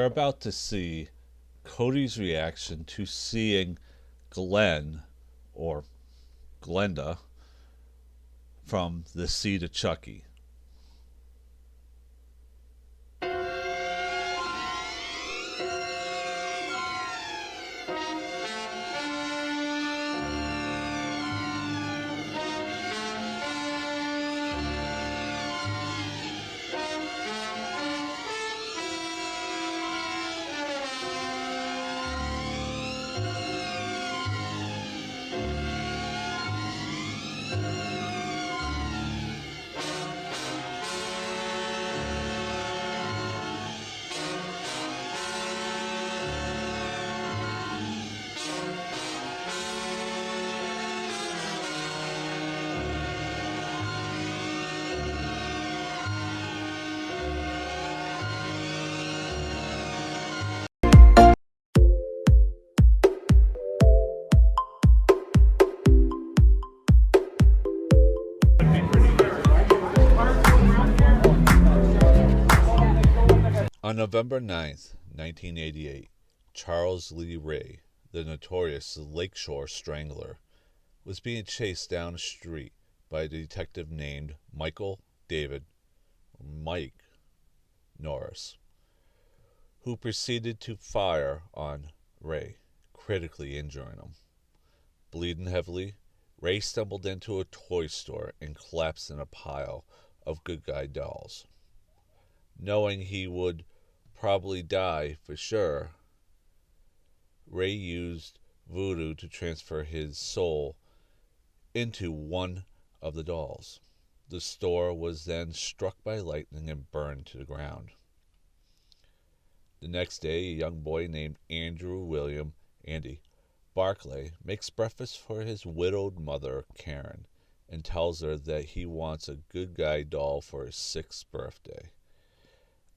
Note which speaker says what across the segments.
Speaker 1: are about to see Cody's reaction to seeing Glenn, or Glenda, from the Seed of Chucky. On November 9th, 1988, Charles Lee Ray, the notorious Lakeshore Strangler, was being chased down a street by a detective named Michael David Mike Norris, who proceeded to fire on Ray, critically injuring him. Bleeding heavily, Ray stumbled into a toy store and collapsed in a pile of good guy dolls. Knowing he would probably die for sure, Ray used voodoo to transfer his soul into one of the dolls. The store was then struck by lightning and burned to the ground. The next day, a young boy named Andrew William Andy Barclay makes breakfast for his widowed mother, Karen, and tells her that he wants a good guy doll for his 6th birthday.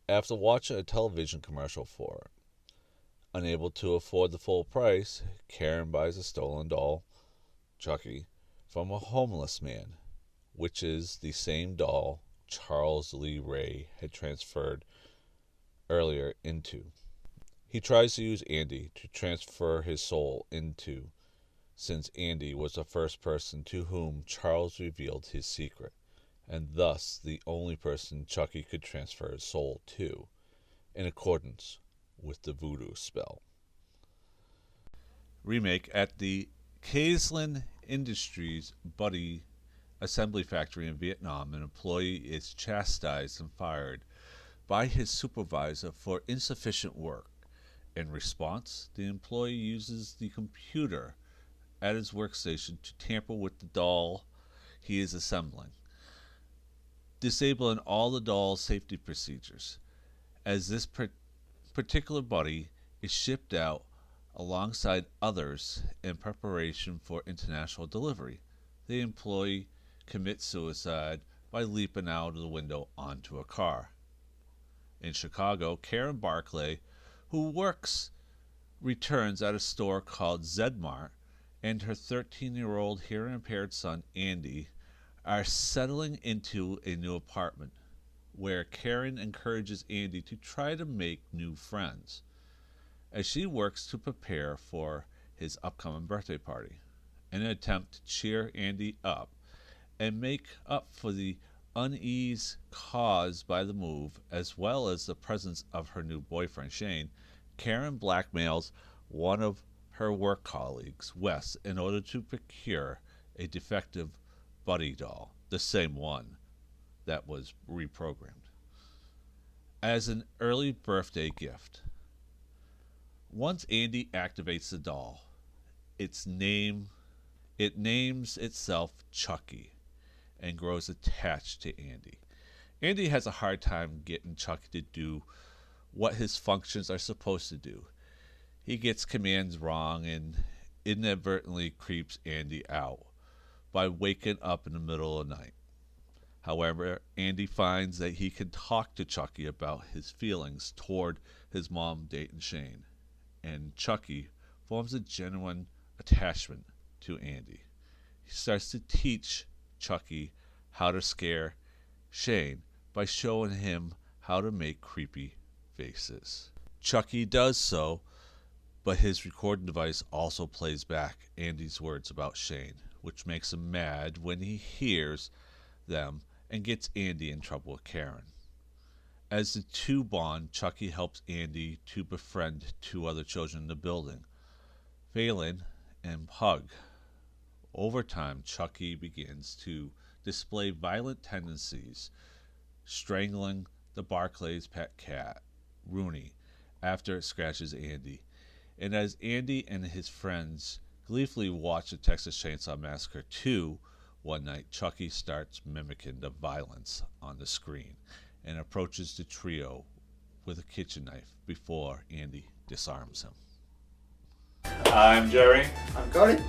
Speaker 1: After watching a television commercial for it, unable to afford the full price, Karen buys a stolen doll, Chucky, from a homeless man, which is the same doll Charles Lee Ray had transferred earlier into. He tries to use Andy to transfer his soul into, since Andy was the first person to whom Charles revealed his secret, and thus the only person Chucky could transfer his soul to, in accordance with the voodoo spell. Remake: at the Caseland Industries Buddy Assembly Factory in Vietnam, an employee is chastised and fired by his supervisor for insufficient work. In response, the employee uses the computer at his workstation to tamper with the doll he is assembling, disabling all the doll's safety procedures. As this particular buddy is shipped out alongside others in preparation for international delivery, the employee commits suicide by leaping out of the window onto a car. In Chicago, Karen Barclay, who returns at a store called Zedmart, and her 13-year-old hearing-impaired son, Andy, are settling into a new apartment, where Karen encourages Andy to try to make new friends, as she works to prepare for his upcoming birthday party. In an attempt to cheer Andy up and make up for the unease caused by the move, as well as the presence of her new boyfriend, Shane, Karen blackmails one of her work colleagues, Wes, in order to procure a defective Buddy doll, the same one that was reprogrammed, as an early birthday gift. Once Andy activates the doll, it names itself Chucky and grows attached to Andy. Andy has a hard time getting Chucky to do what his functions are supposed to do. He gets commands wrong and inadvertently creeps Andy out by waking up in the middle of the night. However, Andy finds that he can talk to Chucky about his feelings toward his mom dating Shane, and Chucky forms a genuine attachment to Andy. He starts to teach Chucky how to scare Shane by showing him how to make creepy faces. Chucky does so, but his recording device also plays back Andy's words about Shane, which makes him mad when he hears them and gets Andy in trouble with Karen. As the two bond, Chucky helps Andy to befriend two other children in the building, Phelan and Pug. Over time, Chucky begins to display violent tendencies, strangling the Barclays pet cat, Rooney, after it scratches Andy. And as Andy and his friends gleefully watch the Texas Chainsaw Massacre 2, one night Chucky starts mimicking the violence on the screen and approaches the trio with a kitchen knife before Andy disarms him. I'm Jerry.
Speaker 2: I'm Cody.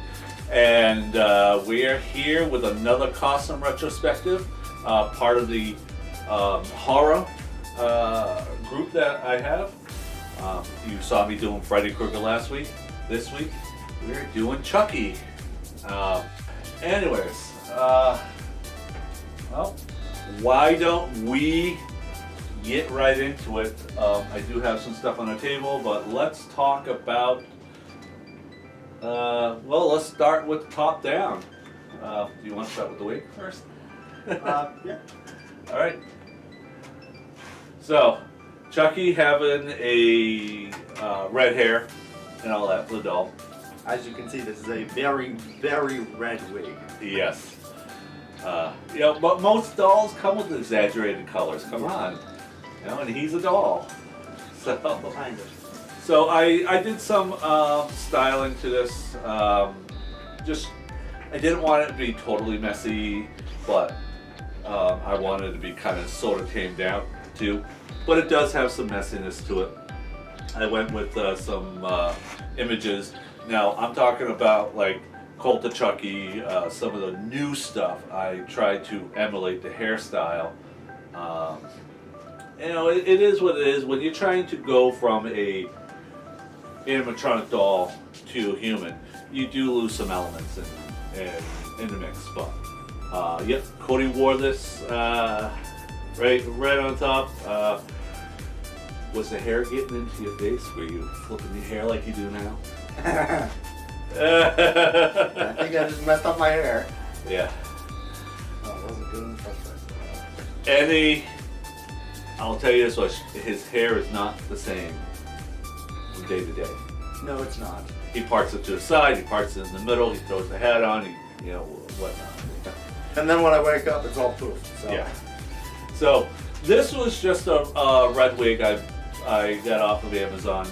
Speaker 1: And we are here with another costume retrospective, part of the horror group that I have. You saw me doing Freddy Krueger last week. This week, we're doing Chucky. Anyways, well, why don't we get right into it? I do have some stuff on the table, but let's talk about, well, let's start with top down. Do you want to start with the wig first?
Speaker 2: Yeah.
Speaker 1: All right. So, Chucky having a red hair and all that for the doll.
Speaker 2: As you can see, this is a very, very red wig.
Speaker 1: Yes. You know, but most dolls come with exaggerated colors. Come on. You know, and he's a doll. So,
Speaker 2: Kind of.
Speaker 1: so I did some styling to this. I didn't want it to be totally messy, but I wanted it to be kind of sort of tamed down too. But it does have some messiness to it. I went with some images. Now I'm talking about like Cult of Chucky, some of the new stuff. I tried to emulate the hairstyle. You know, it is what it is. When you're trying to go from a animatronic doll to a human, you do lose some elements in the mix. But yep, Cody wore this right on top. Was the hair getting into your face? Were you flipping your hair like you do now?
Speaker 2: I think I just messed up my hair.
Speaker 1: Yeah.
Speaker 2: Oh, that wasn't good in the first place.
Speaker 1: Eddie, I'll tell you this much, his hair is not the same from day to day.
Speaker 2: No, it's not.
Speaker 1: He parts it to the side, he parts it in the middle, he throws the hat on, you know, whatnot.
Speaker 2: And then when I wake up, it's all poof. So.
Speaker 1: Yeah. So this was just a red wig I got off of Amazon.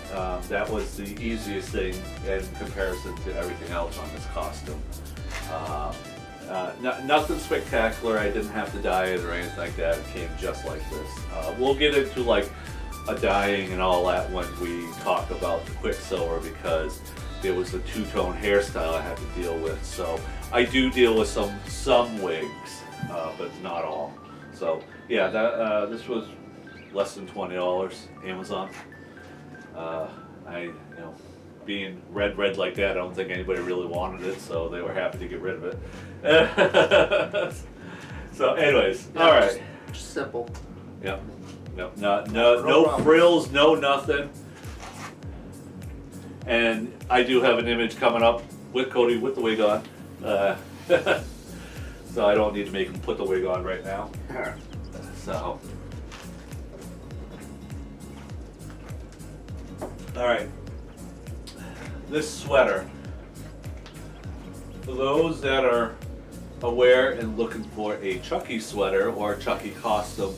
Speaker 1: That was the easiest thing in comparison to everything else on this costume. Nothing spectacular. I didn't have to dye it or anything like that. It came just like this. We'll get into like a dyeing and all that when we talk about the Quicksilver, because there was a two-tone hairstyle I had to deal with. So I do deal with some wigs, but not all. So yeah, this was less than $20 Amazon. Being red like that, I don't think anybody really wanted it, so they were happy to get rid of it. So anyways,
Speaker 2: Yeah,
Speaker 1: all right.
Speaker 2: Just simple.
Speaker 1: Yep. No frills, no nothing. And I do have an image coming up with Cody with the wig on. So I don't need to make him put the wig on right now. So. Alright. This sweater, for those that are aware and looking for a Chucky sweater or a Chucky costume,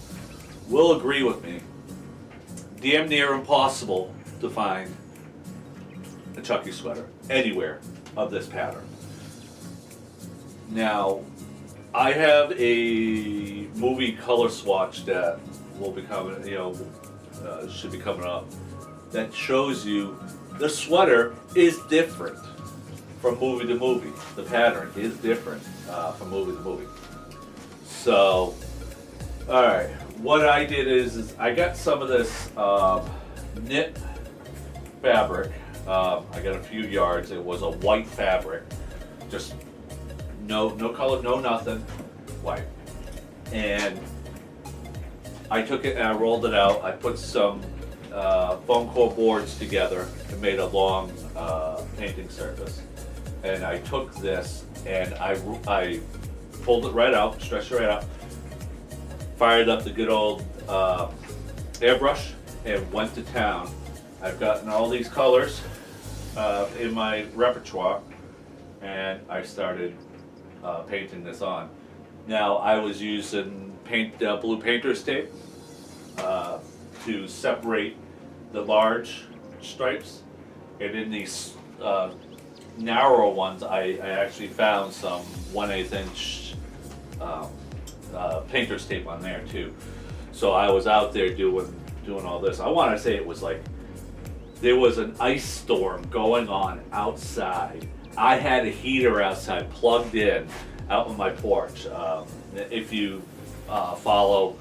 Speaker 1: will agree with me. Damn near impossible to find a Chucky sweater anywhere of this pattern. Now, I have a movie color swatch that will be coming, should be coming up, that shows you the sweater is different from movie to movie. The pattern is different from movie to movie. So, alright, what I did is I got some of this knit fabric. I got a few yards. It was a white fabric, just no color, no nothing, white. And I took it and I rolled it out. I put some foam core boards together and made a long painting surface. And I took this and I pulled it right out, stretched it right out, fired up the good old airbrush, and went to town. I've gotten all these colors in my repertoire, and I started painting this on. Now I was using blue painter's tape to separate the large stripes, and in these narrower ones I actually found some 1/8 inch painter's tape on there too. So I was out there doing all this. I want to say it was like there was an ice storm going on outside. I had a heater outside plugged in out on my porch. If you follow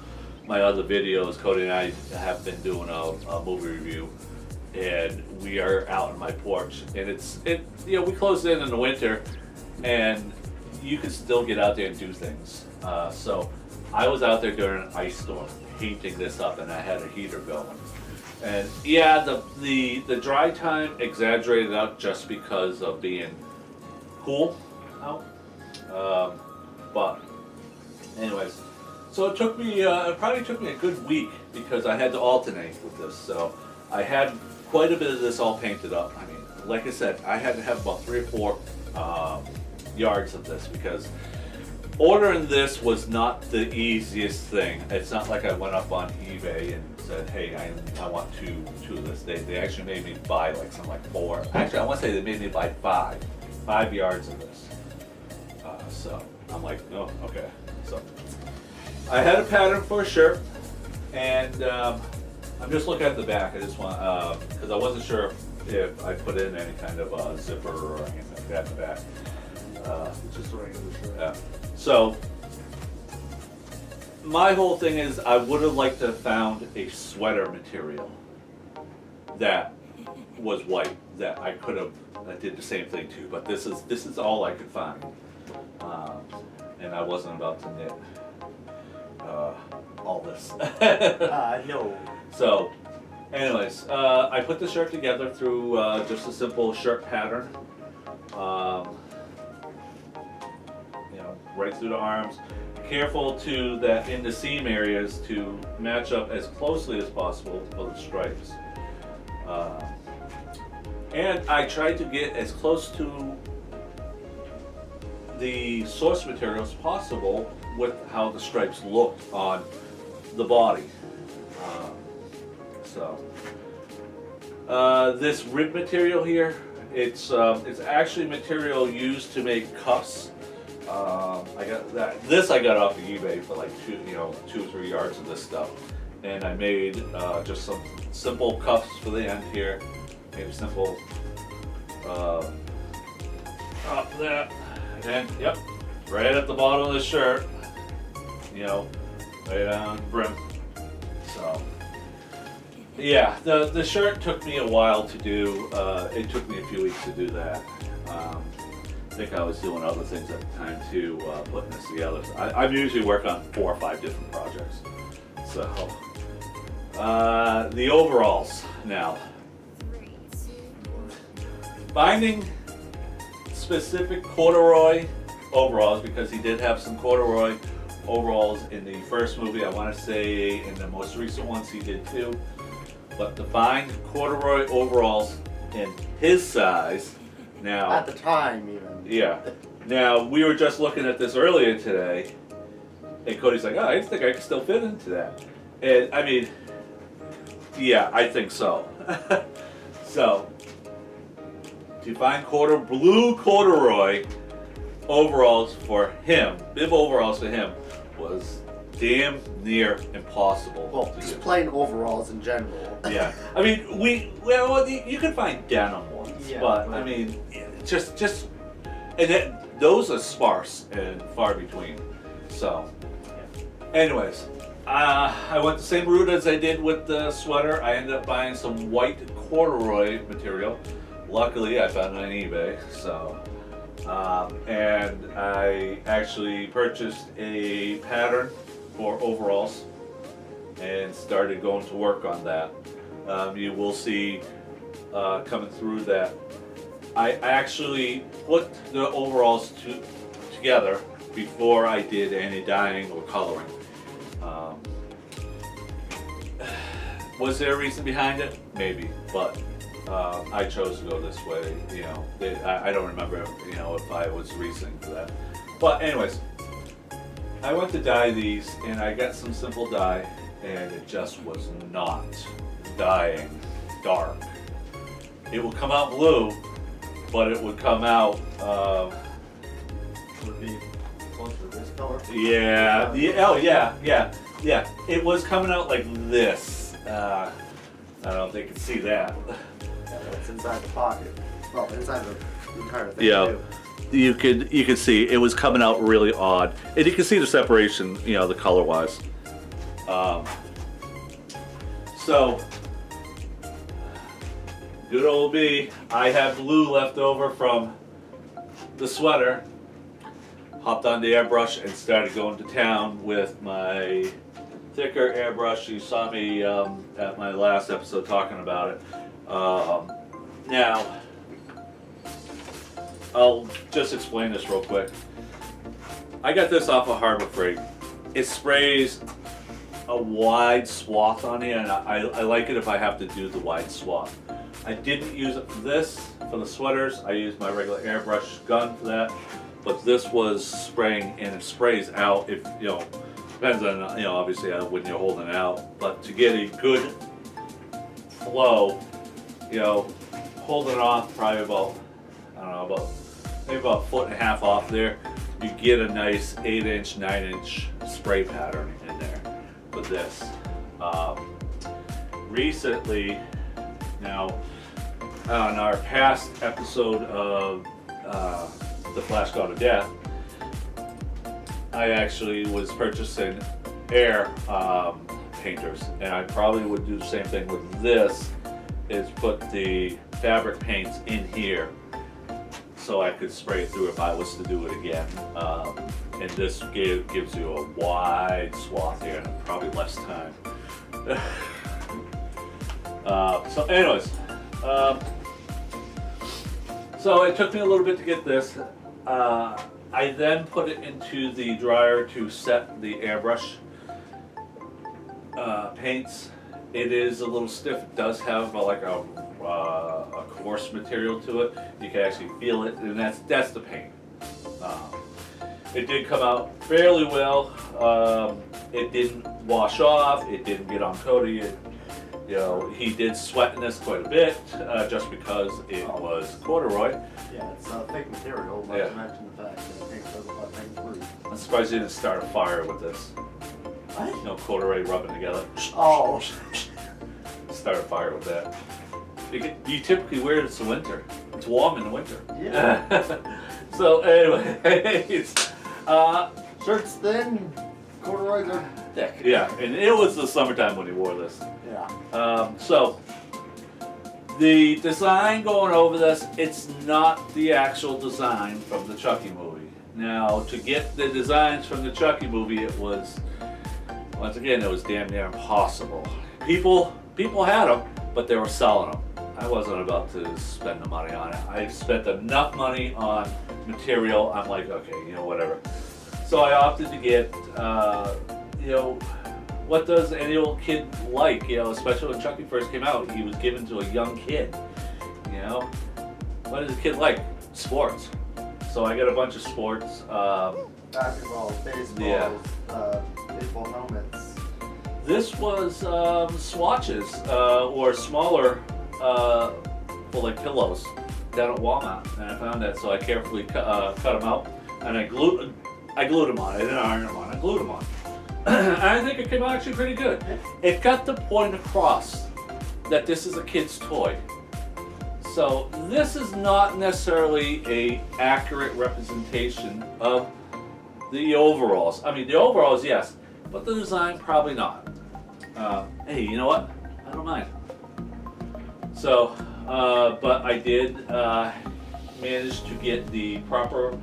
Speaker 1: my other videos, Cody and I have been doing a movie review, and we are out on my porch, and we closed in the winter, and you can still get out there and do things. So I was out there during an ice storm painting this up, and I had a heater going. And yeah, the dry time exaggerated out just because of being cool out. But anyways, so it took me, it probably took me a good week because I had to alternate with this. So I had quite a bit of this all painted up. I mean, like I said, I had to have about 3 or 4 yards of this because ordering this was not the easiest thing. It's not like I went up on eBay and said, hey, I want two of this. They actually made me buy like 4. Actually, I want to say they made me buy 5 yards of this. So I'm like, oh, okay. So I had a pattern for a shirt, and I'm just looking at the back. I just want, because I wasn't sure if I put in any kind of zipper or anything like that in the back.
Speaker 2: It's just a regular shirt.
Speaker 1: Yeah. So my whole thing is I would have liked to have found a sweater material that was white that I could have did the same thing too, but this is all I could find, and I wasn't about to knit all this.
Speaker 2: No.
Speaker 1: So, anyways, I put the shirt together through just a simple shirt pattern. Right through the arms. Careful to that in the seam areas to match up as closely as possible for the stripes. And I tried to get as close to the source material as possible with how the stripes looked on the body. This rib material here, it's actually material used to make cuffs. I got that. This I got off of eBay for like 2 or 3 yards of this stuff, and I made just some simple cuffs for the end here. Made a simple up there, and yep, right at the bottom of the shirt. Right on the brim. So yeah, the shirt took me a while to do. It took me a few weeks to do that. I think I was doing other things at the time too, putting this together. I usually work on 4 or 5 different projects. So, the overalls now. Finding specific corduroy overalls, because he did have some corduroy overalls in the first movie. I want to say in the most recent ones he did too. But to find corduroy overalls in his size, now
Speaker 2: At the time, even.
Speaker 1: yeah. Now, we were just looking at this earlier today, and Cody's like, oh, I think I can still fit into that. And, I mean, yeah, I think so. So, to find blue corduroy overalls for him, bib overalls for him, was damn near impossible
Speaker 2: Well,
Speaker 1: to
Speaker 2: just
Speaker 1: do.
Speaker 2: plain overalls in general.
Speaker 1: Yeah. I mean, you can find denim ones,
Speaker 2: Yeah,
Speaker 1: but, I mean, just and those are sparse and far between. So, anyways, I went the same route as I did with the sweater. I ended up buying some white corduroy material. Luckily, I found it on eBay. So, and I actually purchased a pattern for overalls and started going to work on that. You will see coming through that I actually put the overalls together before I did any dyeing or coloring. Was there a reason behind it? Maybe, but I chose to go this way. You know, I don't remember, you know, if I was reasoning for that. But anyways, I went to dye these, and I got some simple dye, and it just was not dyeing dark. It would come out blue, but it would come out.
Speaker 2: Would be closer to this color.
Speaker 1: Yeah. Oh yeah. It was coming out like this. I don't know if they can see that.
Speaker 2: Yeah, it's inside the pocket. Well, inside the entire thing.
Speaker 1: Yeah.
Speaker 2: Too.
Speaker 1: You could see it was coming out really odd, and you can see the separation, you know, the color wise. So good old me, I had blue left over from the sweater. Hopped on the airbrush and started going to town with my thicker airbrush. You saw me at my last episode talking about it. Now, I'll just explain this real quick. I got this off of Harbor Freight. It sprays a wide swath on it, and I like it if I have to do the wide swath. I didn't use it for this, for the sweaters. I used my regular airbrush gun for that. But this was spraying, and it sprays out. If you know, depends on, you know, obviously when you're holding it out. But to get a good flow, you know, holding it off probably about, I don't know, maybe about 1.5 feet off there, you get a nice 8-inch, 9-inch spray pattern in there with this. Recently, now on our past episode of The Flash God of Death, I actually was purchasing air painters, and I probably would do the same thing with this, is put the fabric paints in here so I could spray it through if I was to do it again. And this gives you a wide swath here and probably less time. So anyways, so it took me a little bit to get this. I then put it into the dryer to set the airbrush paints. It is a little stiff. It does have like a coarse material to it. You can actually feel it, and that's the paint. It did come out fairly well. It didn't wash off. It didn't get on Cody. You know, he did sweat in this quite a bit, just because it was corduroy.
Speaker 2: Yeah, it's a thick material, not to mention the fact that it takes doesn't let things through.
Speaker 1: I'm surprised you didn't start a fire with this.
Speaker 2: What?
Speaker 1: You know, corduroy rubbing together.
Speaker 2: Oh.
Speaker 1: Start a fire with that. You typically wear this in winter. It's warm in the winter.
Speaker 2: Yeah.
Speaker 1: So anyways,
Speaker 2: Shirt's thin, corduroys are thick.
Speaker 1: yeah, and it was the summertime when he wore this.
Speaker 2: Yeah.
Speaker 1: So the design going over this, it's not the actual design from the Chucky movie. Now, to get the designs from the Chucky movie, it was, once again, it was damn near impossible. People had them, but they were selling them. I wasn't about to spend the money on it. I spent enough money on material. I'm like, okay, you know, whatever. So I opted to get, you know, what does any old kid like? You know, especially when Chucky first came out, he was given to a young kid. You know, what does a kid like? Sports. So I got a bunch of sports.
Speaker 2: Basketball, baseball,
Speaker 1: Yeah.
Speaker 2: baseball helmets.
Speaker 1: This was swatches or smaller for like pillows down at Walmart, and I found that, so I carefully cut them out, and I glued them on. I didn't iron them on. I glued them on. And I think it came out actually pretty good. It got the point across that this is a kid's toy. So this is not necessarily a accurate representation of the overalls. I mean, the overalls, yes, but the design, probably not. Hey, you know what? I don't mind. So, but I did manage to get the proper,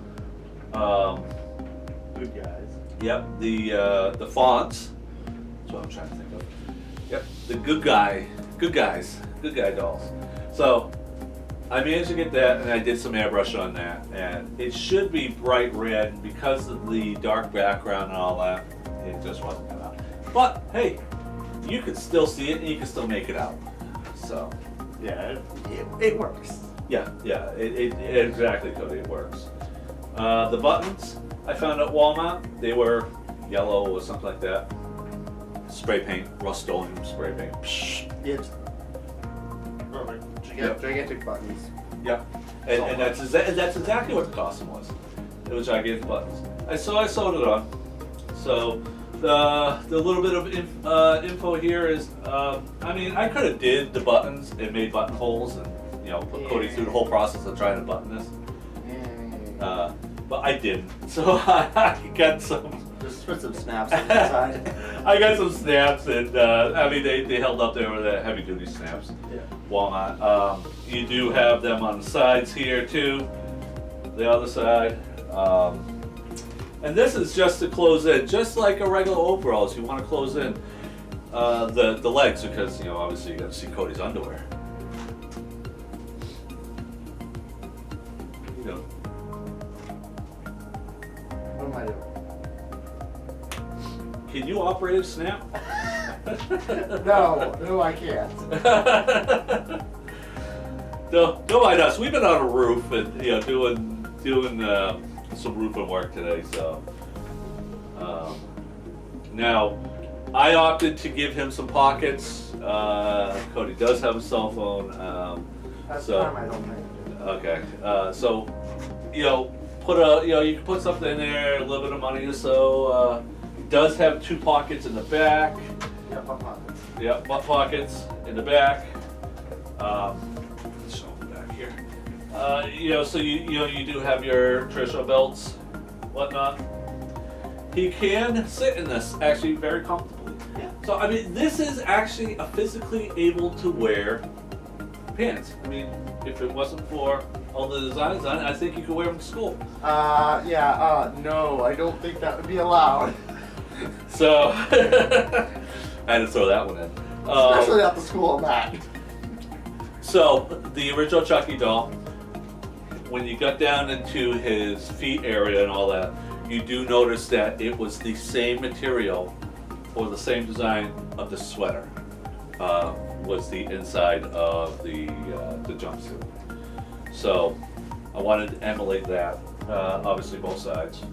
Speaker 2: Good guys.
Speaker 1: yep, the fonts. That's what I'm trying to think of. Yep, the good guy Good guys, good guy dolls. So I managed to get that, and I did some airbrush on that, and it should be bright red because of the dark background and all that. It just wasn't enough. But hey, you can still see it, and you can still make it out. So
Speaker 2: Yeah, it works.
Speaker 1: yeah, it exactly, Cody, it works. The buttons I found at Walmart, they were yellow or something like that. Spray paint, Rust-Oleum spray paint. Psh.
Speaker 2: It's perfect. Gigantic buttons.
Speaker 1: Yeah, and that's exactly what the costume was. It was gigantic buttons. I sewed it on. So the little bit of info here is, I mean, I could have did the buttons and made buttonholes and put Cody through the whole process of trying to button this. But I didn't. So I got some.
Speaker 2: Just put some snaps on the side.
Speaker 1: I got some snaps, and I mean they held up. They were the heavy duty snaps.
Speaker 2: Yeah.
Speaker 1: Walmart. You do have them on the sides here too. The other side. And this is just to close in, just like a regular overalls. You want to close in the legs because obviously you got to see Cody's underwear.
Speaker 2: What am I doing?
Speaker 1: Can you operate a snap?
Speaker 2: No, I can't.
Speaker 1: Don't mind us. We've been on a roof and doing some roofing work today. So now I opted to give him some pockets. Cody does have a cell phone.
Speaker 2: That's
Speaker 1: so
Speaker 2: time I don't make it.
Speaker 1: okay. So put you can put something in there, a little bit of money or so. Does have 2 pockets in the back.
Speaker 2: Yeah, butt pockets.
Speaker 1: Yeah, butt pockets in the back. Let's show them back here. So you do have your traditional belts, whatnot. He can sit in this actually very comfortably.
Speaker 2: Yeah.
Speaker 1: So I mean, this is actually a physically able to wear pants. I mean, if it wasn't for all the designs on it, I think you could wear them to school.
Speaker 2: No, I don't think that would be allowed.
Speaker 1: So I had to throw that one in.
Speaker 2: Especially at the school I'm at.
Speaker 1: So the original Chucky doll, when you got down into his feet area and all that, you do notice that it was the same material or the same design of the sweater. Was the inside of the jumpsuit. So I wanted to emulate that. Obviously both sides.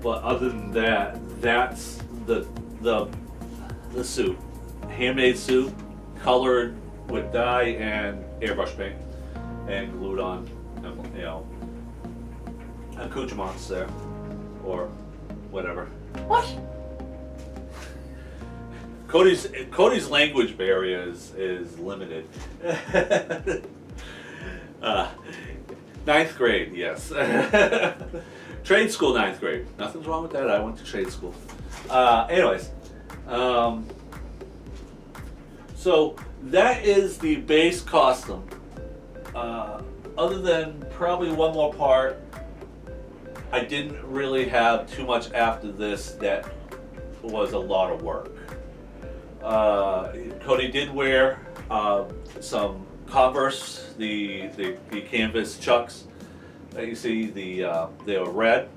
Speaker 1: But other than that, that's the suit. Handmade suit, colored with dye and airbrush paint, and glued on, accoutrements there, or whatever.
Speaker 2: What?
Speaker 1: Cody's language barrier is limited. 9th grade, yes. Trade school, 9th grade. Nothing's wrong with that. I went to trade school. Anyways, so that is the base costume. Other than probably one more part, I didn't really have too much after this that was a lot of work. Cody did wear some Converse, the canvas Chucks. You see they were red,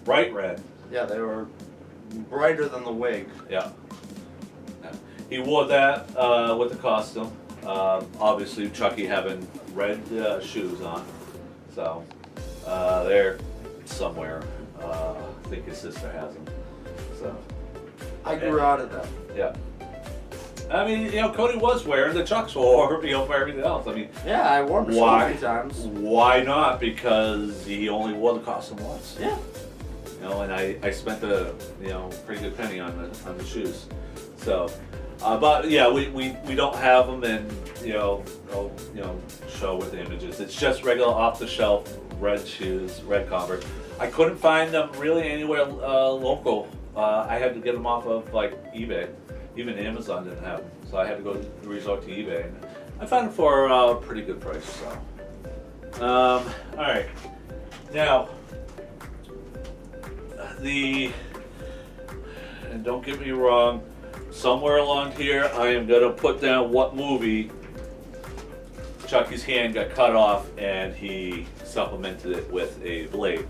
Speaker 1: bright red.
Speaker 2: Yeah, they were brighter than the wig.
Speaker 1: Yeah. He wore that with the costume. Obviously, Chucky having red shoes on, so they're somewhere. I think his sister has them. So
Speaker 2: I grew out of them.
Speaker 1: yeah. I mean, Cody was wearing the Chucks for everything else. I mean,
Speaker 2: Yeah, I wore them so many times.
Speaker 1: why not? Because he only wore the costume once.
Speaker 2: Yeah.
Speaker 1: And I spent a pretty good penny on the shoes. So, but yeah, we don't have them, and I'll show with the images. It's just regular off the shelf red shoes, red Converse. I couldn't find them really anywhere local. I had to get them off of like eBay. Even Amazon didn't have them, so I had to go resort to eBay. And I found them for a pretty good price. So, all right, now and don't get me wrong, somewhere along here, I am going to put down what movie Chucky's hand got cut off and he supplemented it with a blade.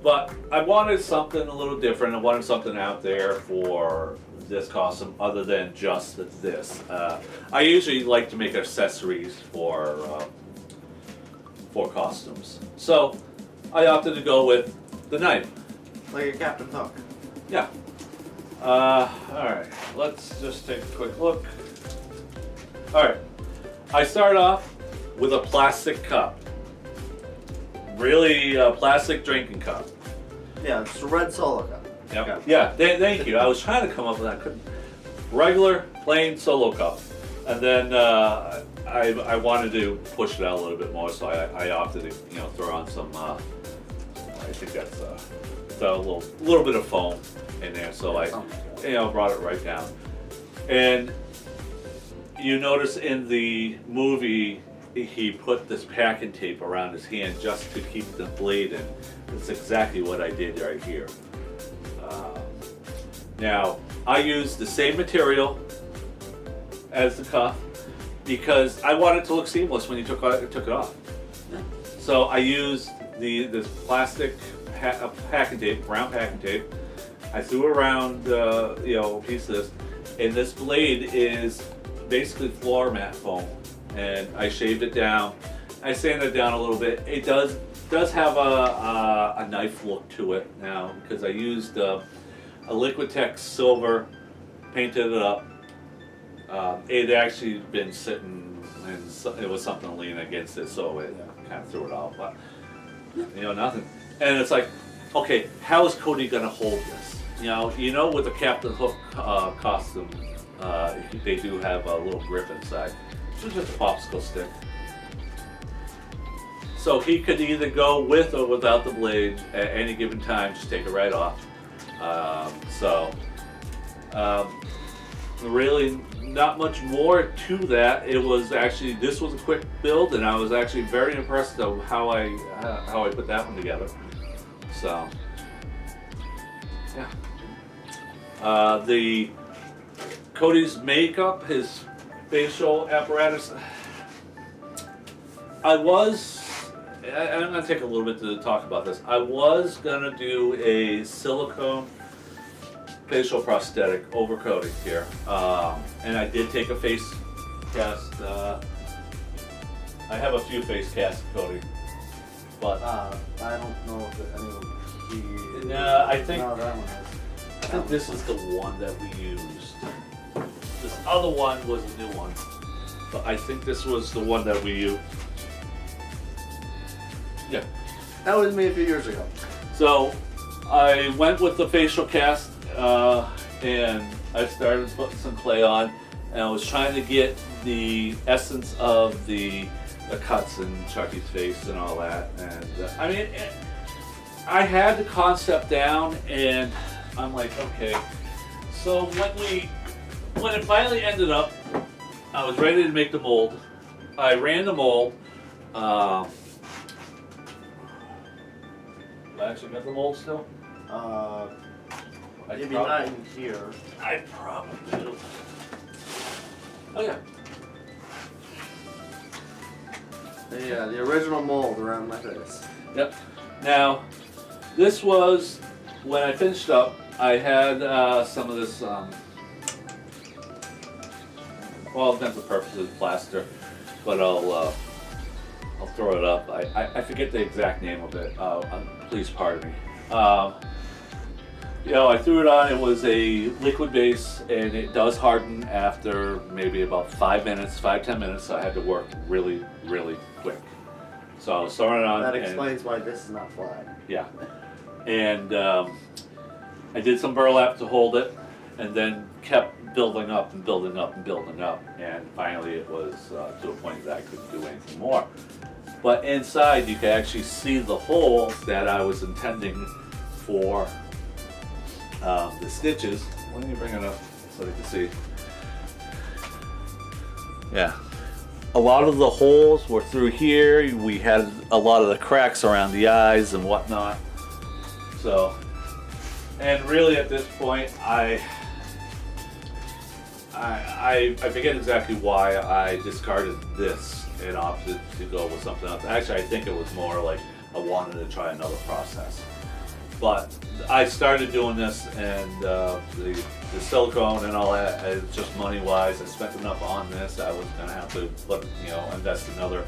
Speaker 1: But I wanted something a little different. I wanted something out there for this costume other than just this. I usually like to make accessories for costumes. So I opted to go with the knife.
Speaker 2: Like a Captain Hook.
Speaker 1: Yeah. Alright, let's just take a quick look. Alright, I start off with a plastic cup. Really plastic drinking cup.
Speaker 2: Yeah, it's a red Solo cup.
Speaker 1: Yep. Yeah, thank you. I was trying to come up with that. I couldn't. Regular, plain Solo cup. And then I wanted to push it out a little bit more, so I opted to throw on some, I think that's a little bit of foam in there, so I brought it right down. And you notice in the movie he put this packing tape around his hand just to keep the blade in. That's exactly what I did right here. Now I used the same material as the cuff because I wanted it to look seamless when you took it off. So I used this plastic packing tape, brown packing tape. I threw around a piece of this, and this blade is basically floor mat foam, and I shaved it down. I sanded it down a little bit. It does have a knife look to it now because I used a Liquitex silver, painted it up. It had actually been sitting, and it was something leaning against it, so it kind of threw it out. But nothing. And it's like, okay, how is Cody gonna hold this? With the Captain Hook costume, they do have a little grip inside. It's just a popsicle stick. So he could either go with or without the blade at any given time, just take it right off. Really not much more to that. It was actually, this was a quick build, and I was actually very impressed of how I put that one together. So, yeah. The Cody's makeup, his facial apparatus. I'm gonna take a little bit to talk about this. I was gonna do a silicone facial prosthetic over Cody here, and I did take a face cast. I have a few face casts of Cody, but
Speaker 2: I don't know if any of them.
Speaker 1: no, I think
Speaker 2: No, that one is.
Speaker 1: I think this is the one that we used. This other one was a new one, but I think this was the one that we used. Yeah.
Speaker 2: That was me a few years ago.
Speaker 1: So I went with the facial cast, and I started putting some clay on, and I was trying to get the essence of the cuts in Chucky's face and all that. And I had the concept down, and I'm like, okay. So when it finally ended up, I was ready to make the mold. I ran the mold. I actually got the mold still.
Speaker 2: Maybe not in here.
Speaker 1: I probably do. Oh yeah.
Speaker 2: Yeah, the original mold around my face.
Speaker 1: Yep. Now, this was when I finished up. I had some of this, for all intents and purposes, plaster, but I'll throw it up. I forget the exact name of it. Please pardon me. I threw it on. It was a liquid base, and it does harden after maybe about 5-10 minutes. So I had to work really, really quick. So I was throwing it on.
Speaker 2: That explains why this is not flat.
Speaker 1: Yeah. And I did some burlap to hold it, and then kept building up and building up and building up. And finally it was to a point that I couldn't do anything more. But inside you can actually see the holes that I was intending for the stitches. Why don't you bring it up so you can see? Yeah. A lot of the holes were through here. We had a lot of the cracks around the eyes and whatnot. So, and really at this point, I forget exactly why I discarded this and opted to go with something else. Actually, I think it was more like I wanted to try another process. But I started doing this, and the silicone and all that, just money-wise, I spent enough on this. I was gonna have to invest another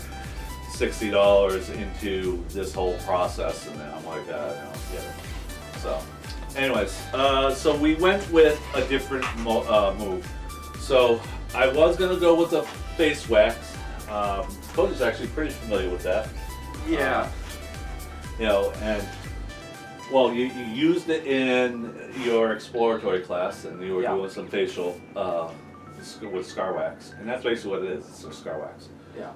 Speaker 1: $60 into this whole process, and then I'm like, get it. So, anyways, so we went with a different move. So I was gonna go with the face wax. Cody's actually pretty familiar with that.
Speaker 2: Yeah.
Speaker 1: And well, you used it in your exploratory class, and you were doing some facial with scar wax, and that's basically what it is. It's a scar wax.
Speaker 2: Yeah.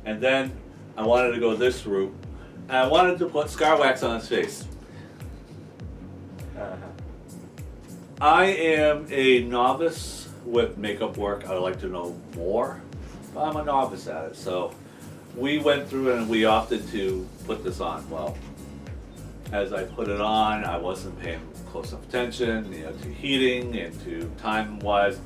Speaker 1: And then I wanted to go this route, and I wanted to put scar wax on his face. I am a novice with makeup work. I would like to know more, but I'm a novice at it. So we went through and we opted to put this on. Well, as I put it on, I wasn't paying close enough attention, to heating and to time-wise.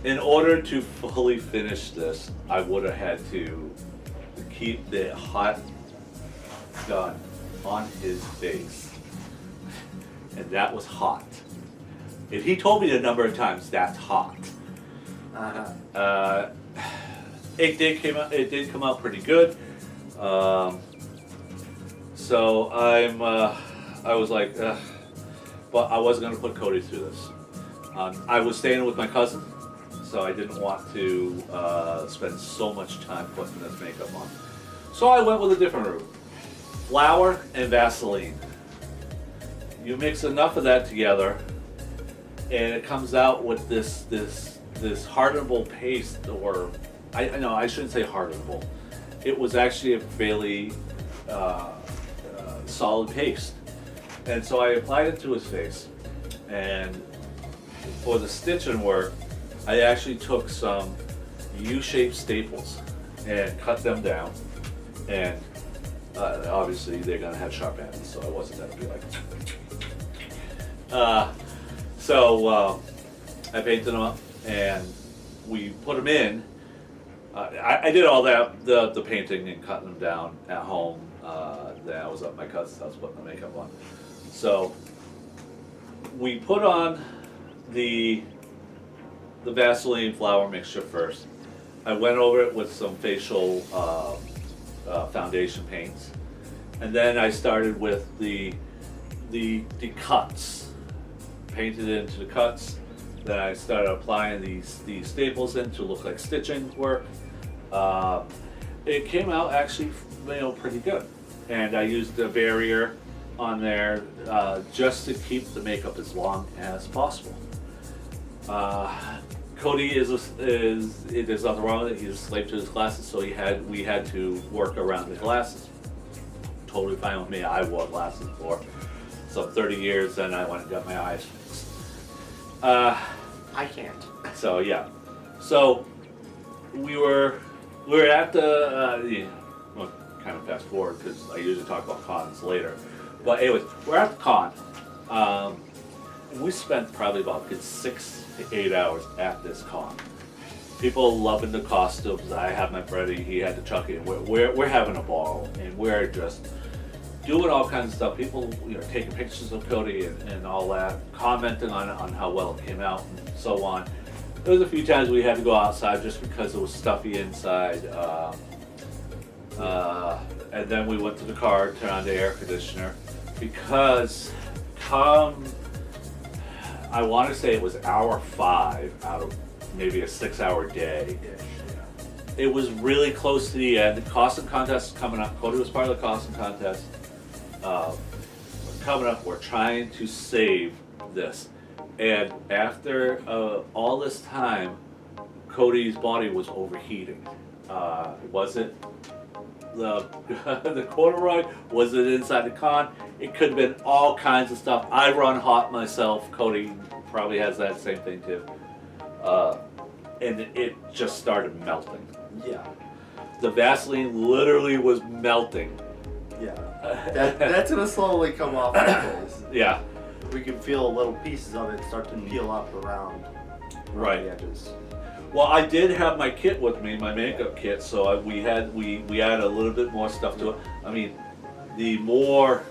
Speaker 1: In order to fully finish this, I would have had to keep the hot gun on his face. And that was hot. If he told me the number of times, that's hot. It did come out pretty good. So I was like, but I wasn't gonna put Cody through this. I was staying with my cousin, so I didn't want to spend so much time putting this makeup on. So I went with a different route: flour and Vaseline. You mix enough of that together, and it comes out with this hardenable paste, or I shouldn't say hardenable. It was actually a fairly solid paste, and so I applied it to his face. And for the stitching work, I actually took some U-shaped staples and cut them down, and obviously they're gonna have sharp ends, so I wasn't gonna be like. So I painted them up, and we put them in. I did all that, the painting and cutting them down at home. Then I was at my cousin's house putting the makeup on. So we put on the Vaseline flour mixture first. I went over it with some facial foundation paints, and then I started with the cuts. Painted it into the cuts. Then I started applying these staples in to look like stitching work. It came out actually, pretty good. And I used a barrier on there just to keep the makeup as long as possible. Cody there's nothing wrong with it. He's a slave to his glasses, so we had to work around the glasses. Totally fine with me. I wore glasses for some 30 years, then I went and got my eyes fixed.
Speaker 2: I can't.
Speaker 1: So yeah, so we were at the well, kind of fast forward because I usually talk about cons later, but anyways, we're at the con. We spent probably about 6 to 8 hours at this con. People loving the costumes. I had my Freddy, he had the Chucky, and we're having a ball, and we're just doing all kinds of stuff. People, taking pictures of Cody and all that, commenting on how well it came out and so on. There was a few times we had to go outside just because it was stuffy inside. And then we went to the car, turned on the air conditioner, because I want to say it was hour 5 out of maybe a 6-hour day. It was really close to the end. The costume contest is coming up. Cody was part of the costume contest. Coming up, we're trying to save this. And after all this time, Cody's body was overheating. Was it the corduroy? Was it inside the con? It could have been all kinds of stuff. I run hot myself. Cody probably has that same thing too. And it just started melting.
Speaker 2: Yeah.
Speaker 1: The Vaseline literally was melting.
Speaker 2: Yeah. That's gonna slowly come off my face.
Speaker 1: Yeah.
Speaker 2: we can feel little pieces of it start to peel up around the edges.
Speaker 1: Well, I did have my kit with me, my makeup kit, so we added a little bit more stuff to it. I mean, the more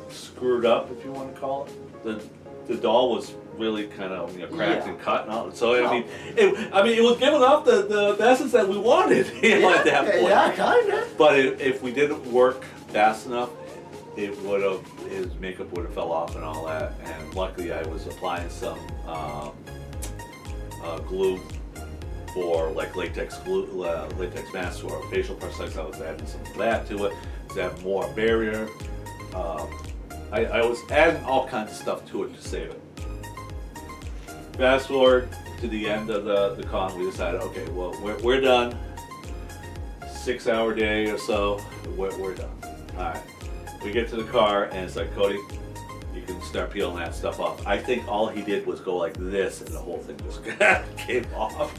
Speaker 1: screwed up, if you want to call it, the doll was really kind of cracked and cut and all. So I mean, it was giving off the essence that we wanted at that point.
Speaker 2: Yeah, kind of.
Speaker 1: But if we didn't work fast enough, his makeup would have fell off and all that. And luckily, I was applying some glue for like latex glue, latex mask or facial prosthetics. I was adding some of that to it to have more barrier. I was adding all kinds of stuff to it to save it. Fast forward to the end of the con, we decided, okay, well, we're done. 6-hour day or so, we're done. All right. We get to the car, and it's like, Cody, you can start peeling that stuff off. I think all he did was go like this, and the whole thing just came off.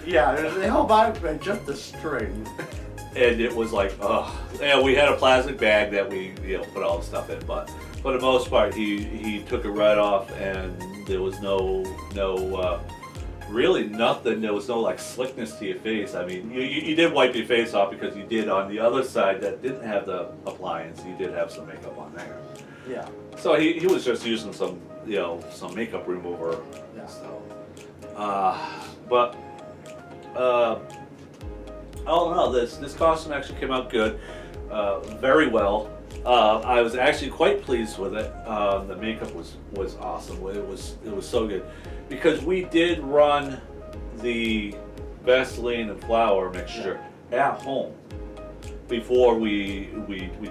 Speaker 2: Yeah, they held by just the string.
Speaker 1: And it was like, oh, yeah, we had a plastic bag that we put all the stuff in, but for the most part, he took it right off, and there was really nothing. There was no like slickness to your face. I mean, you did wipe your face off because you did on the other side that didn't have the appliance. You did have some makeup on there.
Speaker 2: Yeah.
Speaker 1: So he was just using some makeup remover.
Speaker 2: Yeah.
Speaker 1: So, but all in all, this costume actually came out good, very well. I was actually quite pleased with it. The makeup was awesome. It was so good because we did run the Vaseline and flour mixture at home before we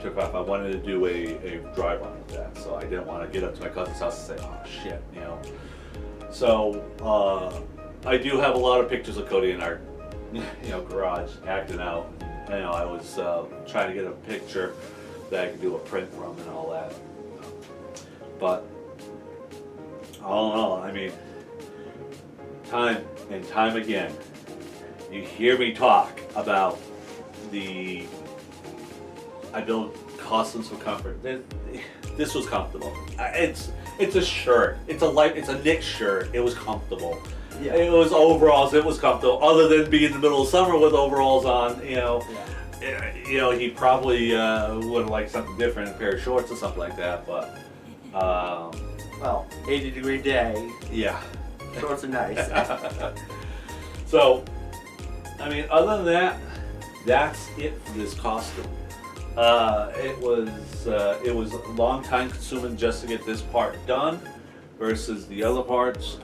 Speaker 1: took off. I wanted to do a dry run of that, so I didn't want to get up to my cousin's house and say, "Oh shit," So I do have a lot of pictures of Cody in our garage acting out. I was trying to get a picture that I could do a print from and all that. But all in all, I mean, time and time again, you hear me talk about I build costumes for comfort. This was comfortable. It's a shirt. It's a knit shirt. It was comfortable. Yeah. It was overalls. It was comfortable. Other than being in the middle of summer with overalls on, he probably would have liked something different, a pair of shorts or something like that. But
Speaker 2: 80-degree day.
Speaker 1: Yeah.
Speaker 2: Shorts are nice.
Speaker 1: So, I mean, other than that, that's it for this costume. It was a long time consuming just to get this part done versus the other parts.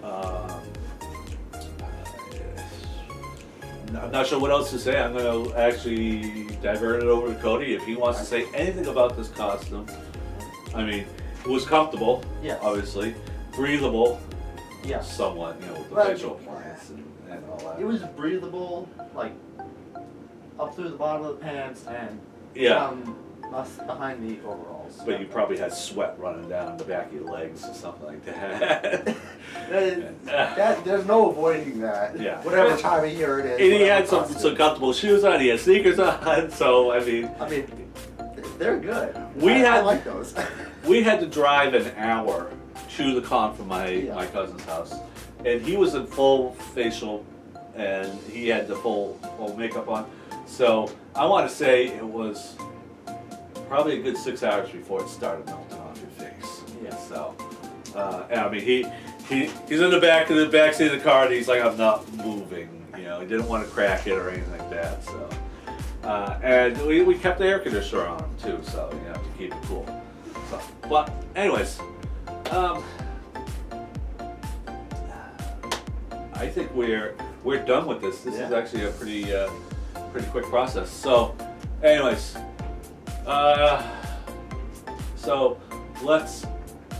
Speaker 1: I'm not sure what else to say. I'm going to actually divert it over to Cody if he wants to say anything about this costume. I mean, it was comfortable, obviously, breathable, somewhat, with the facial appliance and all that.
Speaker 2: It was breathable, like up through the bottom of the pants and behind the overalls.
Speaker 1: But you probably had sweat running down the back of your legs or something like that.
Speaker 2: There's no avoiding that.
Speaker 1: Yeah.
Speaker 2: Whatever time of year it is.
Speaker 1: And he had some comfortable shoes on. He had sneakers on. So I mean,
Speaker 2: they're good.
Speaker 1: I
Speaker 2: like those.
Speaker 1: We had to drive an hour to the con from my cousin's house, and he was in full facial, and he had the full makeup on. So I want to say it was probably a good 6 hours before it started melting off your face.
Speaker 2: Yeah.
Speaker 1: So, and I mean, he's in the back seat of the car, and he's like, I'm not moving. He didn't want to crack it or anything like that. So, and we kept the air conditioner on him too, so to keep it cool. So, but anyways, I think we're done with this. This is actually a pretty quick process. So, anyways, so let's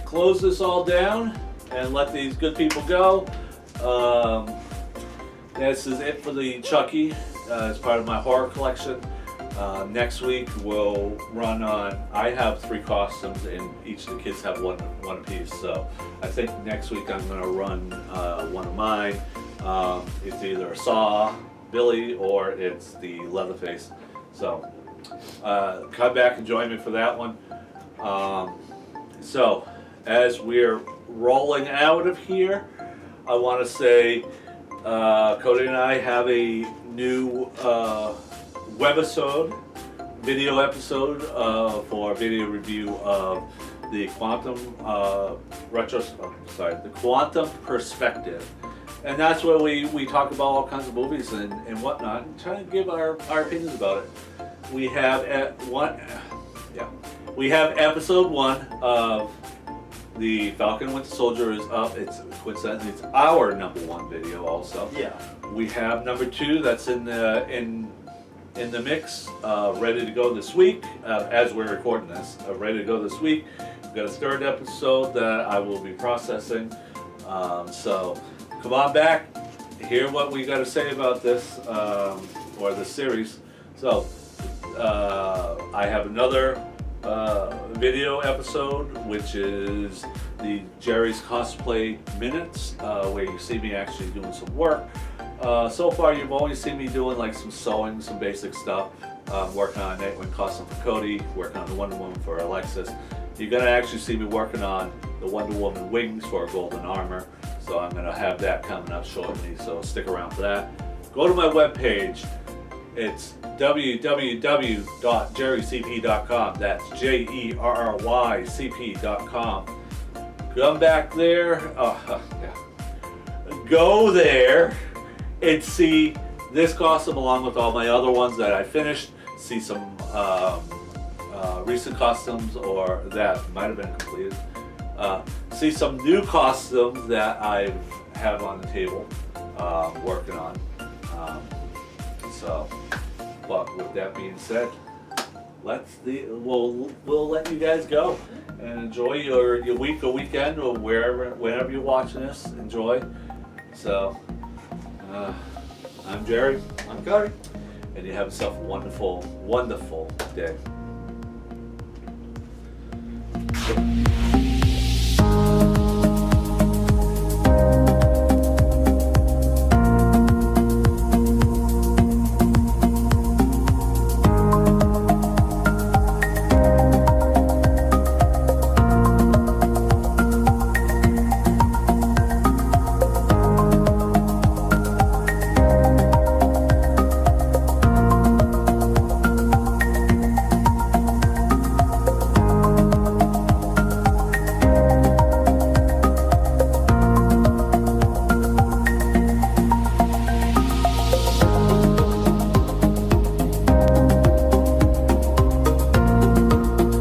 Speaker 1: close this all down and let these good people go. This is it for the Chucky. It's part of my horror collection. Next week we'll run on. I have 3 costumes, and each of the kids have one apiece. So I think next week I'm going to run one of mine. It's either a Saw, Billy, or it's the Leatherface. So come back and join me for that one. So
Speaker 3: as we're rolling out of here, I want to say Cody and I have a new video episode for video review of the the Quantum Perspective. And that's where we talk about all kinds of movies and whatnot, and try to give our opinions about it. We have episode 1 of the Falcon Winter Soldier is up. It's coincidentally it's our number 1 video also.
Speaker 2: Yeah.
Speaker 3: We have number 2 that's in the mix, ready to go this week. As we're recording this, ready to go this week. We've got a 3rd episode that I will be processing. So come on back, hear what we got to say about this or the series. So I have another video episode, which is the Jerry's Cosplay Minutes, where you see me actually doing some work. So far, you've only seen me doing like some sewing, some basic stuff, working on a Nightwing costume for Cody, working on the Wonder Woman for Alexis. You're gonna actually see me working on the Wonder Woman wings for Golden Armor. So I'm gonna have that coming up shortly. So stick around for that. Go to my webpage. It's www.jerrycp.com. That's JERRYCP.com. Come back there. Go there and see this costume along with all my other ones that I finished. See some recent costumes or that might have been completed. See some new costumes that I have on the table working on. But with that being said, we'll let you guys go and enjoy your week or weekend or whenever you're watching this. Enjoy. So I'm Jerry.
Speaker 2: I'm Cody.
Speaker 3: And you have yourself a wonderful, wonderful day.